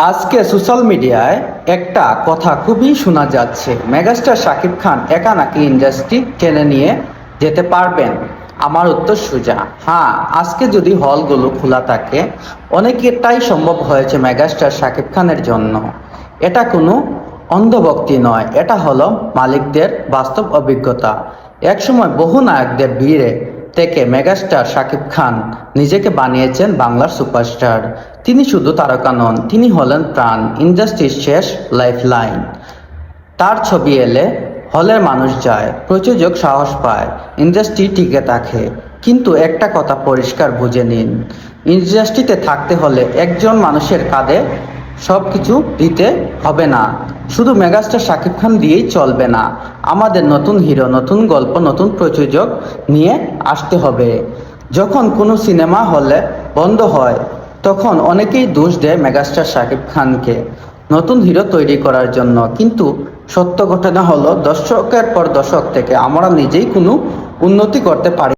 আজকে সোশ্যাল মিডিয়ায় একটা কথা খুবই শোনা যাচ্ছে, মেগাস্টার শাকিব খান একা নাকি ইন্ডাস্ট্রি টেনে নিয়ে যেতে পারবেন। আমার উত্তর সোজা, হ্যাঁ। আজকে যদি হলগুলো খোলা থাকে, অনেকটাই সম্ভব হয়েছে মেগাস্টার শাকিব খানের জন্য। এটা কোনো অন্ধভক্তি নয়, এটা হলো মালিকদের বাস্তব অভিজ্ঞতা। একসময় বহু নায়কদের ভিড়ে থেকে মেগাস্টার শাকিব খান নিজেকে বানিয়েছেন বাংলার সুপারস্টার। তিনি শুধু তারকা নন, তিনি হলেন প্রাণ, ইন্ডাস্ট্রির শেষ লাইফলাইন। তার ছবি এলে হলের মানুষ যায়, প্রযোজক সাহস পায়, ইন্ডাস্ট্রি টিকে থাকে। কিন্তু একটা কথা পরিষ্কার বুঝে নিন, ইন্ডাস্ট্রিতে থাকতে হলে একজন মানুষের কাঁধে সব কিছু দিতে হবে না। শুধু মেগাস্টার শাকিব খান দিয়েই চলবে না। আমাদের নতুন হিরো, নতুন গল্প, নতুন প্রযোজক নিয়ে আসতে হবে। যখন কোনো সিনেমা হলে বন্ধ হয়, তখন অনেকেই দোষ দেয় মেগাস্টার শাকিব খানকে নতুন হিরো তৈরি করার জন্য। কিন্তু সত্য ঘটনা হলো, দশকের পর দশক থেকে আমরা নিজেই কোনো উন্নতি করতে পারি।